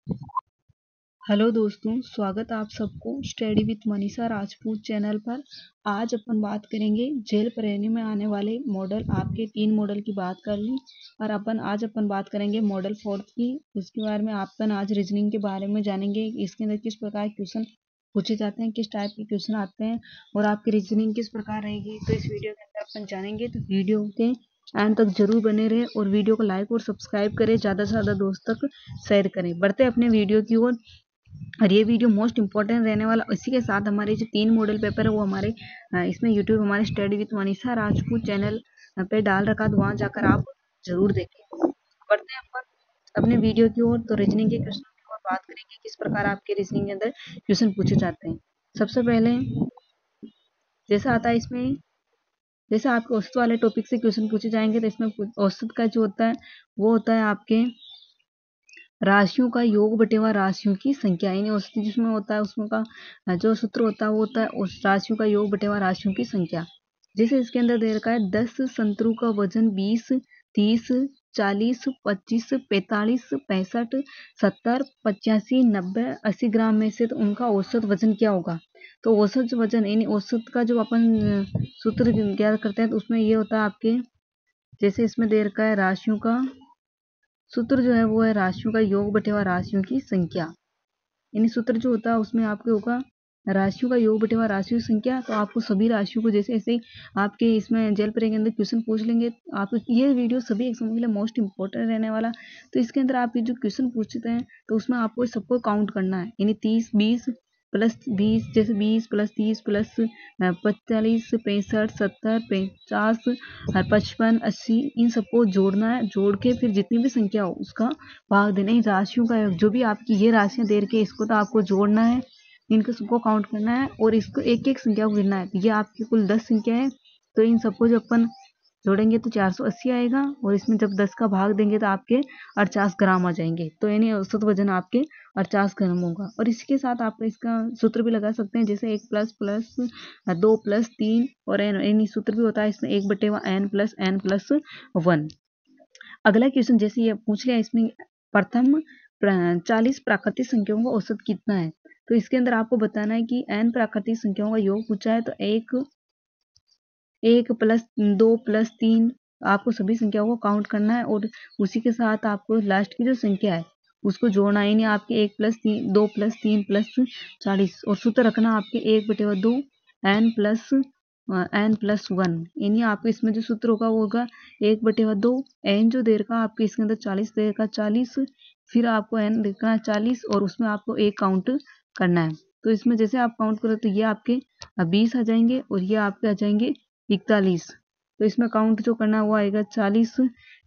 Hello दोस्तों, स्वागत है आप सबको study with Manisha Rajput channel पर। आज अपन बात करेंगे जेल प्रेमी में आने वाले मॉडल। आपके 3 मॉडल की बात कर ली और आज अपन बात करेंगे मॉडल 4 की। उसके बारे में अपन आज रीजनिंग के बारे में जानेंगे, इसके अंदर किस प्रकार क्वेश्चन पूछे जाते हैं, किस टाइप के क्वेश्चन आते हैं और आपकी रीजनिंग किस प्रकार रहेगी। तो इस वीडियो के अंदर अपन जानेंगे, तो वीडियो के एंड तक जरूर बने रहे और वीडियो को लाइक और सब्सक्राइब करें, ज़्यादा से ज़्यादा दोस्त तक शेयर करें। बढ़ते अपने वीडियो की ओर। और ये वीडियो मोस्ट इंपॉर्टेंट रहने वाला। इसी के साथ हमारे जो 3 मॉडल पेपर है वो हमारे इसमें यूट्यूब हमारे study with Manisha Rajput channel पे डाल रखा, तो वहाँ जाकर आप जरूर देखें। बढ़ते हैं अपन अपने वीडियो की ओर। तो रीजनिंग के क्वेश्चन की ओर बात करेंगे, किस प्रकार आपके रीजनिंग के अंदर क्वेश्चन पूछे जाते हैं। सबसे पहले जैसा आता है इसमें, जैसे आपके औसत वाले टॉपिक से क्वेश्चन पूछे जाएंगे, तो इसमें औसत का जो होता है वो होता है आपके राशियों का योग बटे हुआ राशियों की संख्या। यानी औसत जिसमें होता है उसमें का जो सूत्र होता है वो होता है उस राशियों का योग बटे हुआ राशियों की संख्या। जैसे इसके अंदर दे रखा है 10 संतरों का वजन 20, 30, 40, 25, 45, 65, 70, 85, 90, 80 ग्राम में से तो उनका औसत वजन क्या होगा। तो औसत वजन यानी औसत का जो अपन सूत्र ज्ञात करते हैं, तो उसमें ये होता है आपके, जैसे इसमें दे रखा है राशियों का सूत्र जो है वो है राशियों का योग बटे हुआ राशियों की संख्या। यानी सूत्र जो होता है उसमें आपके होगा राशियों का योग बटे हुआ राशियों की संख्या। तो आपको सभी राशियों को जैसे ऐसे आपके इसमें जेल परे के अंदर क्वेश्चन पूछ लेंगे। आप ये वीडियो सभी एग्जाम के लिए मोस्ट इंपॉर्टेंट रहने वाला। तो इसके अंदर आप जो क्वेश्चन पूछते हैं तो उसमें आपको सबको काउंट करना है। यानी 30, 20 प्लस 20, जैसे 20 प्लस 30 प्लस 45, 65, 70, 50, 55, 80, इन सबको जोड़ना है। जोड़ के फिर जितनी भी संख्या हो उसका भाग देना। इन राशियों का जो भी आपकी ये राशियां दे रखी है इसको तो आपको जोड़ना है, इनको सबको काउंट करना है और इसको एक एक संख्या को गिनना है। ये आपकी कुल 10 संख्या है, तो इन सबको जब अपन जोड़ेंगे तो 480 आएगा और इसमें जब 10 का भाग देंगे तो आपके 48 ग्राम आ जाएंगे। तो यानी औसत वजन आपके 48 ग्राम होगा। और इसके साथ आप इसका सूत्र भी लगा सकते हैं, जैसे 1 प्लस प्लस 2 प्लस 3 और एन सूत्र भी होता है इसमें 1 बटे n प्लस n प्लस 1। अगला क्वेश्चन जैसे ये पूछ लिया, इसमें प्रथम 40 प्राकृतिक संख्याओं का औसत कितना है। तो इसके अंदर आपको बताना है कि n प्राकृतिक संख्याओं का योग पूछा है, तो 1 प्लस 2 प्लस 3 आपको सभी संख्याओं को काउंट करना है और उसी के साथ आपको लास्ट की जो संख्या है उसको जोड़ना है। यानी आपके 1 प्लस 3 2 प्लस 3 प्लस 40 और सूत्र रखना आपके 1 बटे 2 n प्लस 1। यानी आपके इसमें जो सूत्र होगा वो होगा 1 बटे 2 n जो दे रखा आपके इसके अंदर 40 दे रखा 40, फिर आपको n देखना है 40 और उसमें आपको 1 काउंट करना है। तो इसमें जैसे आप काउंट करो तो ये आपके 20 आ जाएंगे और ये आपके आ जाएंगे 41। तो इसमें काउंट जो करना है वो आएगा 40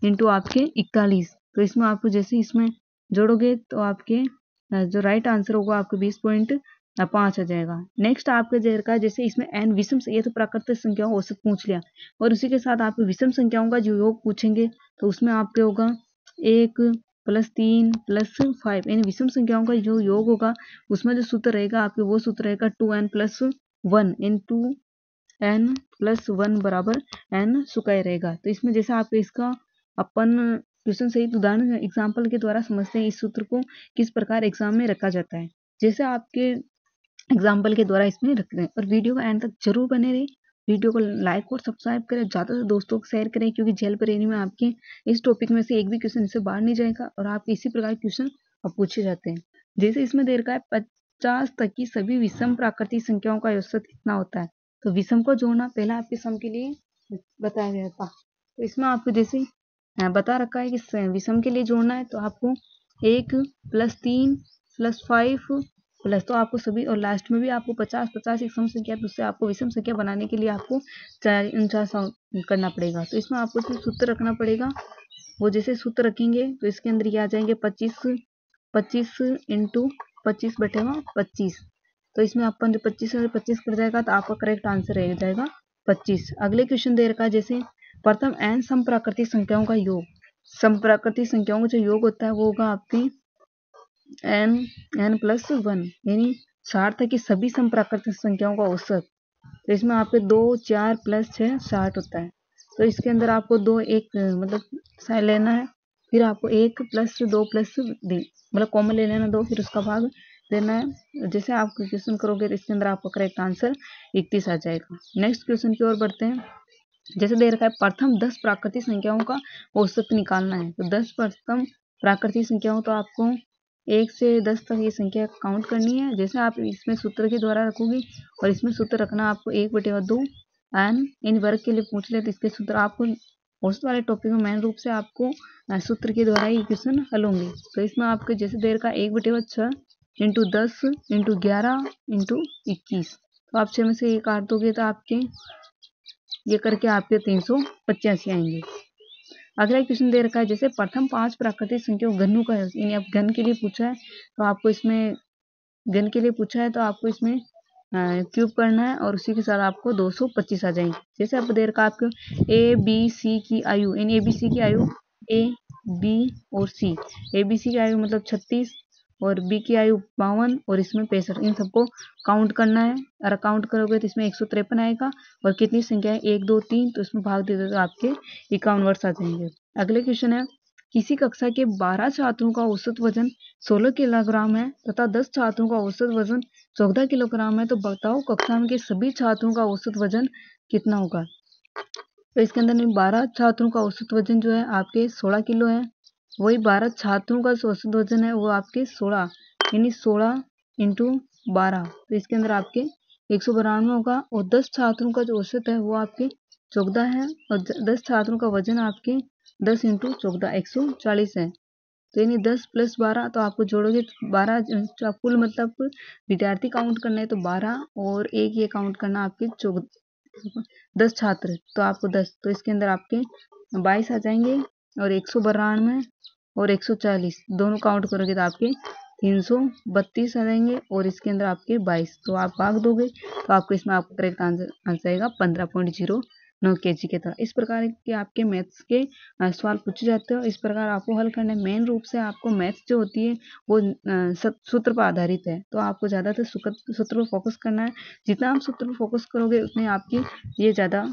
इंटू आपके 41। तो इसमें आपको जैसे इसमें जोड़ोगे तो आपके जो राइट आंसर होगा आपके 20.5 आ जाएगा। नेक्स्ट आपके जेर का जैसे इसमें n विषम, ये तो प्राकृतिक संख्याओं का औसत पूछ लिया और उसी के साथ आपके विषम संख्याओं का जो योग पूछेंगे तो उसमें आपके होगा 1 प्लस 3 प्लस 5। यानी विषम संख्याओं का जो योग होगा उसमें जो सूत्र रहेगा आपके वो सूत्र रहेगा 2n plus 1 into n plus 1 बराबर n स्क्वायर रहेगा। तो इसमें जैसे आप इसका अपन क्वेश्चन सहित उदाहरण एग्जाम्पल के द्वारा समझते हैं इस सूत्र को किस प्रकार एग्जाम में रखा जाता है, जैसे आपके एग्जाम्पल के द्वारा इसमें रखते हैं। और वीडियो का एंड तक जरूर बने रहे, वीडियो को लाइक और सब्सक्राइब करें, ज़्यादा से दोस्तों को शेयर करें, क्योंकि जेल प्रेमी में आपके इस टॉपिक में से एक भी क्वेश्चन इससे बाहर नहीं जाएगा और आपके इसी प्रकार क्वेश्चन अब पूछे जाते हैं। जैसे इसमें दे रखा है 50 तक की सभी विषम प्राकृतिक संख्याओं का औसत कितना होता है। तो विषम को जोड़ना पहला आपके सम के लिए बताया गया था। तो इसमें आपको जैसे बता रखा है कि विषम के लिए जोड़ना है तो आपको 1 प्लस 3 प्लस 5 प्लस, तो आपको सभी और लास्ट में भी आपको 50 एक सम संख्या, तो उससे आपको विषम संख्या बनाने के लिए आपको 49 करना पड़ेगा। तो इसमें आपको इसमें सूत्र रखना पड़ेगा। वो जैसे सूत्र रखेंगे तो इसके अंदर ये आ जाएंगे 25 इंटू 25 बटे 25। तो इसमें अपन जो 25 से 25 कर जाएगा तो आपका करेक्ट आंसर रह जाएगा 25। अगले क्वेश्चन दे रखा है जैसे प्रथम n सम प्राकृतिक संख्याओं का योग। सम प्राकृतिक संख्याओं का जो योग होता है वो होगा आपकी n प्लस 1। यानी 60 तक की सभी सम प्राकृतिक संख्याओं का औसत। तो इसमें आपके 2 4 प्लस 6 60 होता है। तो इसके अंदर आपको 2 1 मतलब साइन लेना है फिर आपको 1 प्लस 2 प्लस डी मतलब कॉमन ले लेना 2, फिर उसका भाग देना है। जैसे आप क्वेश्चन करोगे तो इसके अंदर आपका करेक्ट आंसर 31 आ जाएगा। नेक्स्ट क्वेश्चन की ओर बढ़ते हैं। जैसे दे रखा है प्रथम 10 प्राकृतिक संख्याओं का औसत निकालना है। तो 10 प्रथम प्राकृतिक संख्याओं तो आपको 1 से 10 तक ये संख्या काउंट करनी है। जैसे आप इसमें सूत्र के द्वारा रखोगे और इसमें सूत्र रखना आपको 1/2 एन इन वर्ग के लिए पूछ ले तो इसके सूत्र आपको औसत वाले टॉपिक में मेन रूप से आपको सूत्र के द्वारा ही क्वेश्चन हल होंगे। तो इसमें आपके जैसे देर का 1/6 इंटू 10 इंटू 11 इंटू 21, तो आप 6 में से 1 काट दोगे तो आपके ये करके आपके 385 आएंगे। अगला क्वेश्चन दे रखा है जैसे प्रथम 5 प्राकृतिक संख्या घनों का है, यानी अब घन के लिए पूछा है तो आपको इसमें घन के लिए पूछा है तो आपको इसमें क्यूब करना है और उसी के साथ आपको 225 आ जाएंगे। जैसे आप दे रखा है आपको ए बी सी की आयु, यानी ए बी सी की आयु ए बी और सी, ए बी सी की आयु मतलब 36 और बी की आयु 52 और इसमें 65, इन सबको काउंट करना है। और काउंट करोगे तो इसमें 153 आएगा और कितनी संख्या है 1 2 3, तो इसमें भाग दे दो तो आपके 51 वर्ष आ जाएंगे। अगले क्वेश्चन है किसी कक्षा के 12 छात्रों का औसत वजन 16 किलोग्राम है तथा 10 छात्रों का औसत वजन 14 किलोग्राम है, तो बताओ कक्षा में के सभी छात्रों का औसत वजन कितना होगा। तो इसके अंदर 12 छात्रों का औसत वजन जो है आपके 16 किलो है, वही 12 छात्रों का औसत वजन है वो आपके 16, यानी 16 इंटू 12, तो इसके अंदर आपके 192 होगा। और 10 छात्रों का जो औसत है वो आपके 14 है और 10 छात्रों का वजन आपके 10 इंटू 14 140 है। तो यानी 10 + 12, तो आपको जोड़ोगे 12, जो कुल मतलब विद्यार्थी काउंट करना है तो 12 और एक ये काउंट करना आपके 10 छात्र तो आपको 10, तो इसके अंदर आपके 22 आ जाएंगे और 192 और 140 दोनों काउंट करोगे तो आपके 332 आ जाएंगे और इसके अंदर आपके 22, तो आप भाग दोगे तो आपको इसमें आपको करेक्ट आंसर आएगा 15.09 kg के तरह। इस प्रकार के आपके मैथ्स के सवाल पूछे जाते हो, इस प्रकार आपको हल करना है। मेन रूप से आपको मैथ्स जो होती है वो सूत्र पर आधारित है, तो आपको ज़्यादातर सूत्र पर फोकस करना है। जितना आप सूत्र पर फोकस करोगे उतने आपकी ये ज़्यादा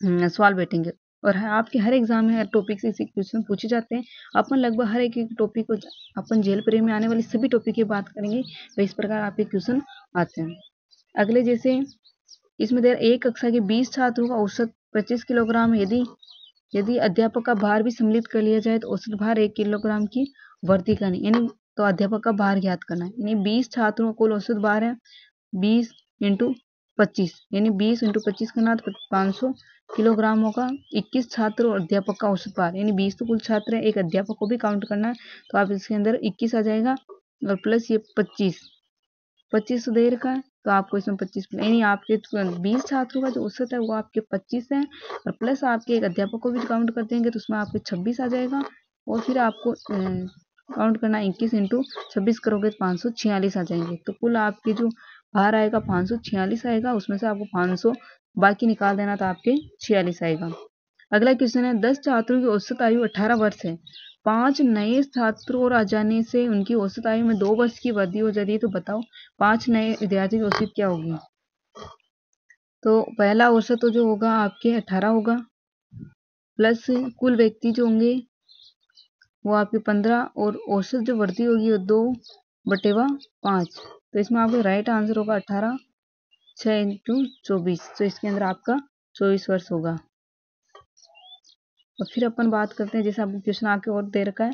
सवाल बैठेंगे। और आपके हर एग्जाम में हर टॉपिक से इसी क्वेश्चन पूछे जाते हैं। अपन लगभग हर एक टॉपिक को अपन जेल प्रेम में आने वाली सभी टॉपिक की बात करेंगे, तो इस प्रकार आपके क्वेश्चन आते हैं। अगले जैसे इसमें एक कक्षा के 20 छात्रों का औसत 25 किलोग्राम, यदि अध्यापक का भार भी सम्मिलित कर लिया जाए तो औसत भार 1 किलोग्राम की वृद्धि करनी, यानी तो अध्यापक का भार ज्ञात करना है। यानी 20 छात्रों का कुल औसत भार है 20 × 25, यानी 20 × 25 करना तो 500 किलोग्राम होगा। 21 छात्र और अध्यापक का औसत भार, यानी 20 तो कुल छात्र है, एक अध्यापक को भी काउंट करना है तो आप इसके अंदर 21 आ जाएगा और प्लस ये 25 दे रखा है तो आपको इसमें 25, यानी आपके 20 छात्रों का जो औसत है वो आपके 25 है और प्लस आपके एक अध्यापक को भी काउंट कर देंगे तो उसमें आपके 26 आ जाएगा और फिर आपको काउंट करना 21 × 26 करोगे तो 546 आ जाएंगे। तो कुल आपके जो भार आएगा 546 आएगा, उसमें से आपको 500 बाकी निकाल देना तो आपके 46 आएगा। अगला क्वेश्चन है 10 छात्रों की औसत आयु 18 वर्ष है, 5 नए छात्रों और आ जाने से उनकी औसत आयु में 2 वर्ष की वृद्धि हो जाती है, तो बताओ 5 नए विद्यार्थी की औसत क्या होगी। तो पहला औसत तो जो होगा आपके 18 होगा प्लस कुल व्यक्ति जो होंगे वो आपके 15 और औसत जो वृद्धि होगी वो 2/5, तो इसमें आपका राइट आंसर होगा 18 6 × 24, तो इसके अंदर आपका 24 वर्ष होगा। और फिर अपन बात करते हैं जैसे आपको क्वेश्चन आके और दे रखा है,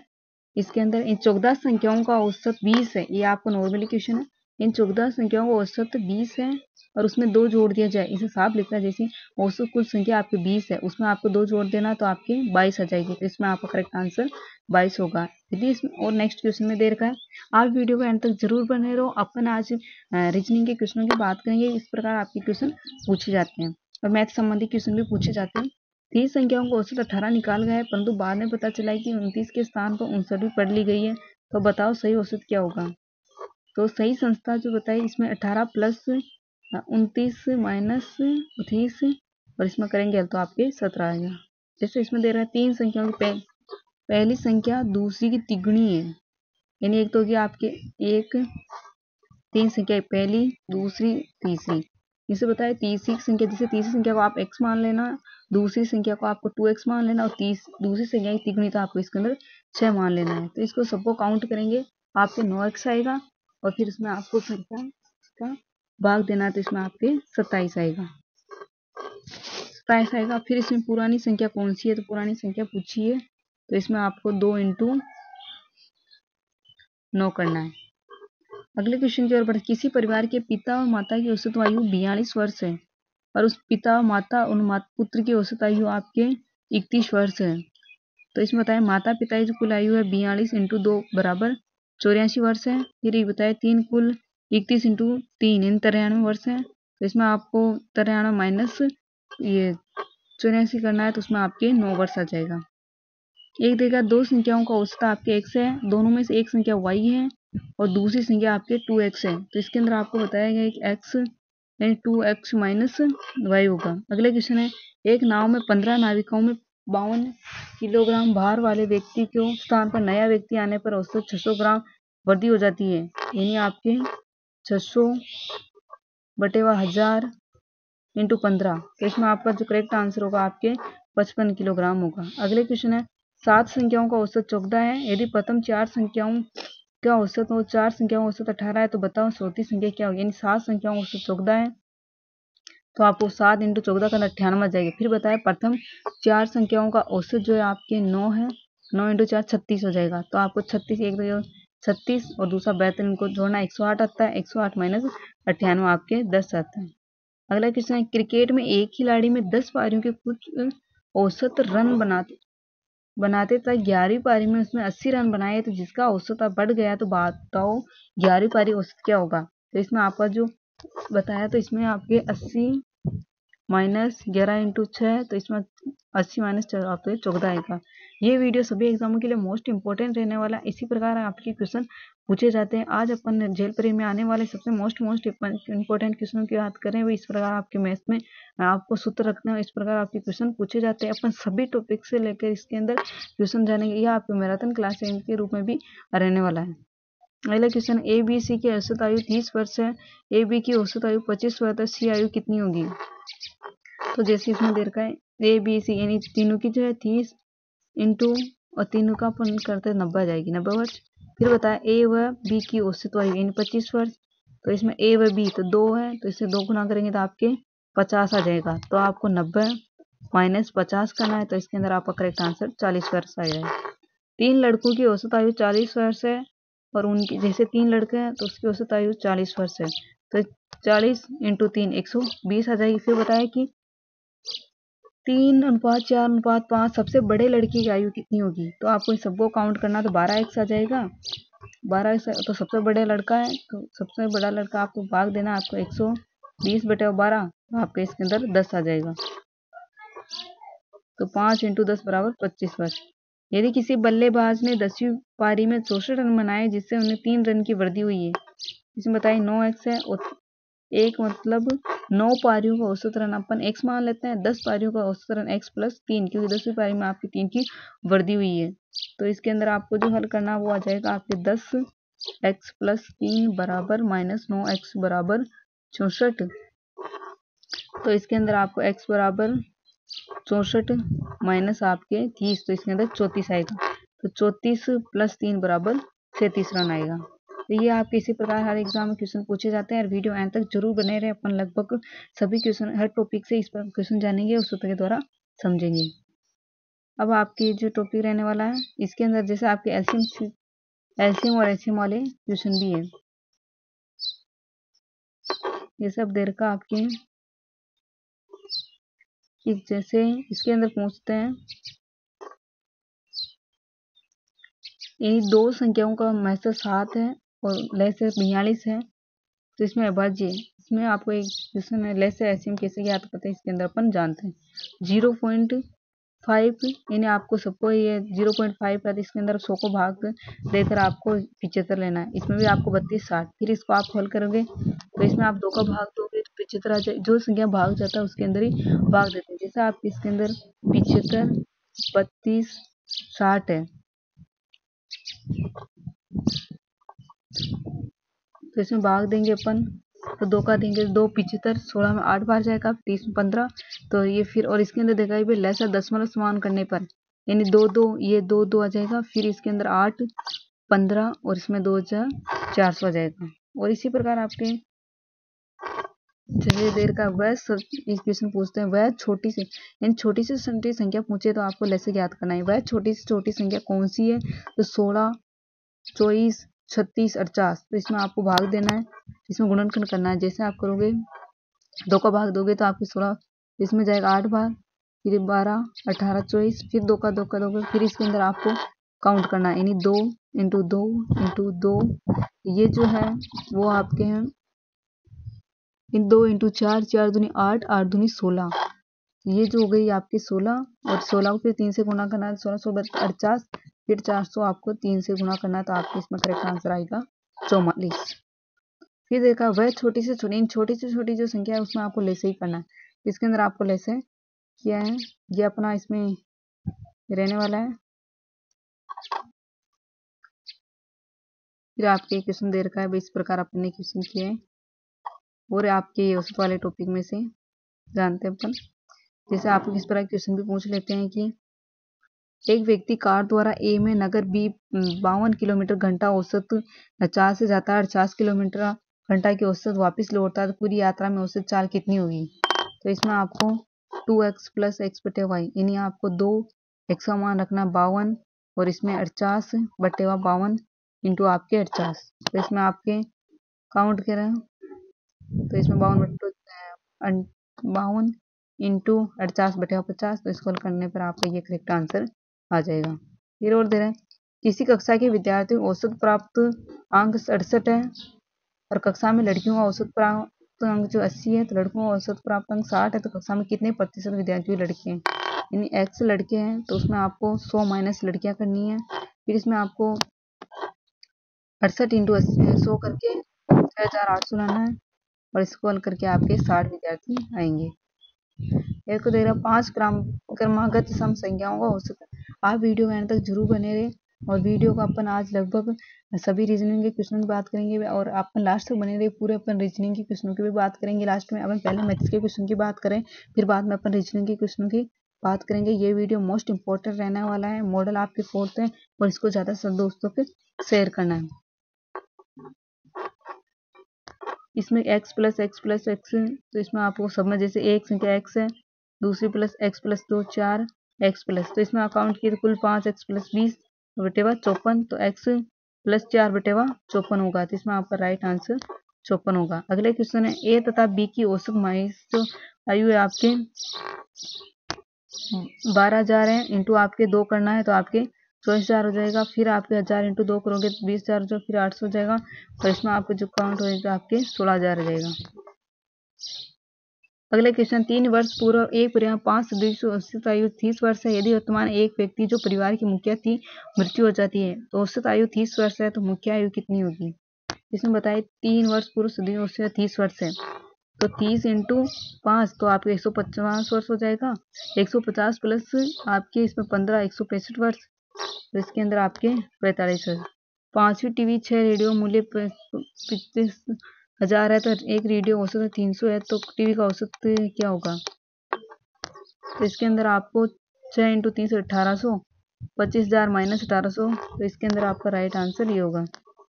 इसके अंदर इन 14 संख्याओं का औसत 20 है, ये आपको नॉर्मली क्वेश्चन है। इन 14 संख्याओं का औसत 20 है और उसमें 2 जोड़ दिया जाए, इसे साफ लिखना है जैसे औसत कुल संख्या आपके 20 है उसमें आपको 2 जोड़ देना तो आपके 22 आ जाएगी, तो इसमें आपका करेक्ट आंसर 22 होगा। यदि इसमें और नेक्स्ट क्वेश्चन में दे रखा है, आप वीडियो को एंड तक जरूर बने रहो। अपन आज रीजनिंग के क्वेश्चनों की बात करेंगे, इस प्रकार आपके क्वेश्चन पूछे जाते हैं और मैथ संबंधी क्वेश्चन भी पूछे जाते हैं। 30 संख्याओं को औसत 18 निकाल गया है, परंतु बाद में पता चला है कि 29 के स्थान पर 59 भी पढ़ ली गई है, तो बताओ सही औसत क्या होगा। तो सही संस्था जो बताई इसमें 18 + 29 - 30 और इसमें करेंगे तो आपके 17 आएगा। जैसे इसमें दे रहा है 3 संख्याओं की पहली संख्या दूसरी की तिगुनी है, यानी एक तो होगी आपके एक 3 संख्या पहली दूसरी तीसरी, इसे बताए तीसरी संख्या, जैसे तीसरी संख्या को आप x मान लेना, दूसरी संख्या को आपको 2x मान लेना और दूसरी संख्या की तिगुनी तो आपको इसके अंदर 6 मान लेना है। तो इसको सबको काउंट करेंगे, आपके 9x आएगा और फिर इसमें आपको संख्या का भाग देना है, तो इसमें आपके 27 आएगा। 27 आएगा। फिर इसमें पुरानी संख्या कौन सी है, तो पुरानी संख्या पूछी है, तो इसमें आपको 2 × 9 करना है। अगले क्वेश्चन की ओर बढ़े। किसी परिवार के पिता और माता की औसत आयु 42 वर्ष है और उस पिता माता और पुत्र की औसत आयु आपके 31 वर्ष है। तो इसमें बताया माता पिता की कुल आयु है 42 × 2 बराबर 84 वर्ष है। फिर ये बताया 3 कुल 31 × 3 इन 93 वर्ष है। तो इसमें आपको 93 माइनस ये 84 करना है, तो उसमें आपके 9 वर्ष आ जाएगा। एक देगा दो संख्याओं का औसत आपके x है, दोनों में से एक संख्या y है और दूसरी संख्या आपके 2x है। तो इसके अंदर आपको बताया गया कि x यानी 2x माइनस y होगा। अगले क्वेश्चन है, एक नाव में 15 नाविकों में 52 किलोग्राम भार वाले व्यक्ति के स्थान पर नया व्यक्ति आने पर औसत 600 ग्राम वृद्धि हो जाती है, यानी आपके 600/1000 × 15। तो इसमें आपका जो करेक्ट आंसर होगा आपके 55 किलोग्राम होगा। अगले क्वेश्चन है, 7 संख्याओं का औसत 14 है, यदि प्रथम 4 संख्याओं का औसत हो 4 संख्याओं का औसत 18 है, तो बताओ चौथी संख्या क्या होगी। यानी 7 संख्याओं का औसत 14 है, तो आपको 7 × 14 का 98 आ जाएगा। फिर बताया प्रथम 4 संख्याओं का औसत जो है आपके 9 है, 9 × 4 36 हो जाएगा। तो आपको 36 एक 36 और दूसरा 72 इनको जोड़ना 108 आता है। 108 माइनस 98 आपके 10 आता है। अगला क्वेश्चन है, क्रिकेट में एक खिलाड़ी में 10 पारियों के कुछ औसत रन बनाते तक 11वीं पारी में उसमें 80 रन बनाए, तो जिसका औसत बढ़ गया, तो बताओ 11वीं पारी औसत क्या होगा। तो इसमें आपका जो बताया, तो इसमें आपके 80 माइनस 11 × 6, तो इसमें 80 माइनस आपके 14 आएगा। ये वीडियो सभी एग्जामों के लिए मोस्ट इंपॉर्टेंट रहने वाला। इसी प्रकार आपके क्वेश्चन पूछे जाते हैं। आज अपन जेल परी में आने वाले सबसे मोस्ट इंपॉर्टेंट क्वेश्चन की बात करें, वो इस प्रकार आपके मैथ्स में आपको सूत्र रखना है, इस प्रकार आपके क्वेश्चन पूछे जाते हैं। अपन सभी टॉपिक से लेकर इसके अंदर क्वेश्चन जानेंगे। यह आपके मैराथन क्लास के रूप में भी रहने वाला है। अगला क्वेश्चन, ए बी सी की औसत आयु 30 वर्ष है, ए बी की औसत आयु 25 वर्ष है, सी आयु कितनी होगी। तो जैसे इसमें दे रखा है ए बी सी, यानी तीनों की जो है 30 इंटू और तीनों का अपन करते 90 आ जाएगी, 90 वर्ष। फिर बताया ए व बी की औसत आयु यानी 25 वर्ष। तो इसमें ए व बी तो 2 है, तो इससे 2 गुना करेंगे तो आपके 50 आ जाएगा। तो आपको 90 माइनस 50 करना है, तो इसके अंदर आपका करेक्ट आंसर 40 वर्ष आ जाएगा। 3 लड़कों की औसत आयु 40 वर्ष है और उनकी जैसे 3 लड़के हैं तो उसकी औसत आयु 40 वर्ष है, तो 40 × 3 120 आ जाएगी। फिर बताया कि 3:4:5 सबसे बड़े लड़के की आयु कितनी होगी। तो आपको इस सबको काउंट करना, तो 12x आ जाएगा। 12x तो सबसे बड़ा लड़का है, तो सबसे बड़ा लड़का आपको भाग देना, आपको 120/12, तो आपके इसके अंदर 10 आ जाएगा। तो 5 × 10 बराबर 25 वर्ष। यदि किसी बल्लेबाज ने 10वीं पारी में 64 रन बनाए, जिससे उन्हें 3 रन की वृद्धि हुई है, इसमें बताइए 9x है और एक मतलब 9 पारियों का औसत रन अपन x मान लेते हैं, 10 पारियों का औसत रन x + 3, क्योंकि 10वीं पारी में आपकी 3 की वृद्धि हुई है। तो इसके अंदर आपको जो हल करना वो आ जाएगा आपके 10x + 3 बराबर -9x बराबर 64। तो इसके अंदर आपको x बराबर 64 माइनस आपके 30, तो इसके अंदर 34 आएगा। तो 34 + 3 बराबर 37 रन आएगा। तो ये आपके इसी प्रकार हर एग्जाम में क्वेश्चन पूछे जाते हैं और वीडियो एंड तक जरूर बने रहे। अपन लगभग सभी क्वेश्चन हर टॉपिक से इस पर क्वेश्चन जानेंगे और सूत्र के द्वारा समझेंगे। अब आपकी जो टॉपिक रहने वाला है, इसके अंदर जैसे आपके एलसीएम और एचसीएम वाले क्वेश्चन भी है। ये सब दे रखा आपके जैसे इसके अंदर पूछते हैं, यही 2 संख्याओं का महत्व 7 है और लैसे 42 है, तो इसमें अभाज्य। इसमें आपको एक क्वेश्चन है, लैसे एलसीएम कैसे ज्ञात करते हैं, इसके अंदर अपन जानते हैं 0.5, यानी आपको सबको ये 0.5 है, इसके अंदर 100 को भाग देकर आपको 75 लेना है। इसमें भी आपको 32 60, फिर इसको आप हल करोगे तो इसमें आप 2 का भाग दोगे तो 75 आ जाए। जो संख्या भाग जाता है उसके अंदर ही भाग देते हैं। जैसे आप इसके अंदर 75 32 60 है, तो इसमें भाग देंगे अपन, तो 2 का देंगे 2 75 16 में 8 बार जाएगा, 30 में 15, तो ये फिर और इसके अंदर देखा भी लैसा दशमलव समान करने पर, यानी 2 ये 2 आ जाएगा। फिर इसके अंदर 8 15 और इसमें 2400 आ जाएगा। और इसी प्रकार आपके चलिए देर का वह क्वेश्चन पूछते हैं, वह छोटी से यानी छोटी से छोटी संख्या पूछे तो आपको लैसे ज्ञात करना है। वह छोटी से छोटी संख्या कौन सी है? तो 16 24 36 48। तो इसमें आपको भाग देना है, इसमें गुणनखंड करना है। जैसे आप करोगे 2 का भाग दोगे तो आपकी 16 इसमें जाएगा 8 बार, फिर 12 18 24, फिर 2 का दोगे, फिर इसके अंदर आपको काउंट करना है, यानी 2 इंटू 2 इंटू 2। ये जो है वो आपके हैं 2 इंटू 4 4 दूनी 8 8 दूनी 16। ये जो हो गई आपकी 16 और 16 को फिर 3 से गुणा करना है, 16 48, फिर 400 आपको 3 से गुणा करना है। तो आपके इसमें करेक्ट आंसर आएगा 44। फिर देखा वह छोटी से छोटी जो संख्या है उसमें आपको लेसे ही करना है। इसके अंदर आपको लेसे क्या है, ये अपना इसमें रहने वाला है। फिर आपके क्वेश्चन दे रखा है, इस प्रकार अपने क्वेश्चन किए हैं। और आपके औसत वाले टॉपिक में से जानते हैं अपन, जैसे आपको किस तरह क्वेश्चन भी पूछ लेते हैं कि एक व्यक्ति कार द्वारा ए में नगर बी 52 किलोमीटर घंटा औसत 50 से जाता है, 50 किलोमीटर घंटा की औसत वापस लौटता है, तो पूरी यात्रा में औसत चाल कितनी होगी? तो इसमें आपको 2x प्लस एक्स बटे वाई, यानी आपको 2 x का मान रखना 52 और इसमें 48 बटे 52 इंटू आपके 48। तो इसमें आपके काउंट करें तो इसमें 52 इंटू 48 बटे 50। तो इसको करने पर आपका ये करेक्ट आंसर आ जाएगा। फिर और दे रहे हैं, किसी कक्षा के विद्यार्थी को औसत प्राप्त अंक 68 है और कक्षा में लड़कियों का औसत प्राप्त अंक जो 80 है, तो लड़कों का औसत प्राप्त अंक 60 है, तो कक्षा में कितने प्रतिशत विद्यार्थी लड़के हैं? यानी x लड़के हैं तो उसमें आपको 100 माइनस लड़कियां करनी है। फिर इसमें आपको 68 इंटू 100 करके 6800 लाना है और इसको हल करके आपके 60 विद्यार्थी आएंगे। एक को दे रहा 5 क्रमागत सम संख्याओं का औसत। आप वीडियो में अंत तक जरूर बने रहे और वीडियो को अपन आज लगभग सभी रीजनिंग के क्वेश्चन की बात करेंगे और अपन लास्ट तक बने रहे, पूरे अपन रीजनिंग के क्वेश्चनों की भी बात करेंगे। लास्ट में अपन पहले मैथ्स के क्वेश्चन की बात करें, फिर बाद में अपन रीजनिंग के क्वेश्चनों की बात करेंगे। ये वीडियो मोस्ट इंपॉर्टेंट रहने वाला है, मॉडल आपके 4th है और इसको ज़्यादा से दोस्तों के शेयर करना है। इसमें x प्लस एक्स, तो इसमें आपको सब में जैसे एक संख्या x है, दूसरी plus x plus 2 4 x plus, तो इसमें अकाउंट किए तो कुल 5x प्लस 20 बटे 54, तो x प्लस 4 बटे 54 होगा। तो इसमें आपका राइट आंसर 54 होगा। अगले क्वेश्चन है a तथा b की औसत मासिक आयु है आपके 12,000 है, इंटू आपके 2 करना है तो आपके 24,000 हो जाएगा। फिर आपके 1000 इंटू 2 करोगे तो 20,000 हो जाएगा, फिर 800 हो जाएगा और इसमें आपको जो काउंट होगा आपके 16,000 हो जाएगा। अगले क्वेश्चन 3 वर्ष पूर्व एक परिवार 5 सदस्यों औसत आयु 30 वर्ष है। यदि वर्तमान एक व्यक्ति जो परिवार की मुखिया थी मृत्यु हो जाती है तो औसत आयु 30 वर्ष है, तो मुख्य आयु कितनी होगी? इसमें बताइए 3 वर्ष पूर्व सदस्यों औसत 30 वर्ष है, तो 30 इंटू 5 तो आपके 150 वर्ष हो जाएगा। 150 प्लस आपके इसमें 15 165 वर्ष, तो इसके अंदर आपके 45 वर्ष। 5वीं टीवी 6 रेडियो मूल्य 35,000 है, तो एक रेडियो औसत 300 है, तो टीवी का औसत क्या होगा? तो इसके अंदर आपको 6 इंटू 3 से 1800, 25,000 माइनस 1800, तो इसके अंदर आपका राइट आंसर ये होगा।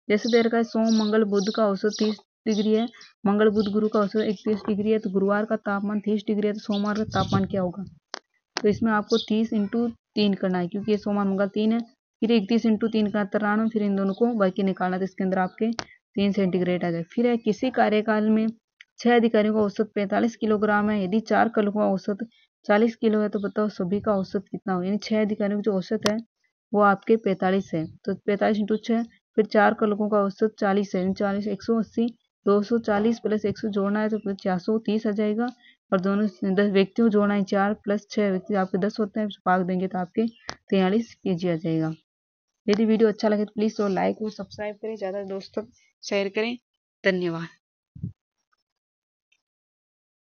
जैसे दे रखा है सोम मंगल बुध का औसत 30 डिग्री है, मंगल बुध गुरु का औसत 31 डिग्री है, तो गुरुवार का तापमान 30 डिग्री है, तो सोमवार का तापमान क्या होगा? तो इसमें आपको 30 इंटू 3 करना है, क्योंकि ये सोमवार मंगल 3 है, फिर 31 इंटू 3 का 93, फिर इन दोनों को बाकी निकालना, तो इसके अंदर आपके 3 सेंटीग्रेड आ जाए। फिर है किसी कार्यकाल में 6 अधिकारियों का औसत 45 किलोग्राम है, यदि 4 कलकों का औसत 40 किलो है, तो बताओ सभी का औसत कितना हो? यानी 6 अधिकारियों की जो औसत है वो आपके 45 है, तो 45 इंटू 6, फिर 4 कलकों का औसत 40 है, 40 180, 240 प्लस 100 जोड़ना है तो 430 आ जाएगा और दोनों 10 व्यक्तियों को जोड़ना है 4 प्लस 6 व्यक्ति आपके 10 होते हैं, भाग देंगे तो आपके 43 kg आ जाएगा। यदि वीडियो अच्छा लगे तो प्लीज़ तो लाइक और सब्सक्राइब करें, ज़्यादा दोस्तों शेयर करें। धन्यवाद।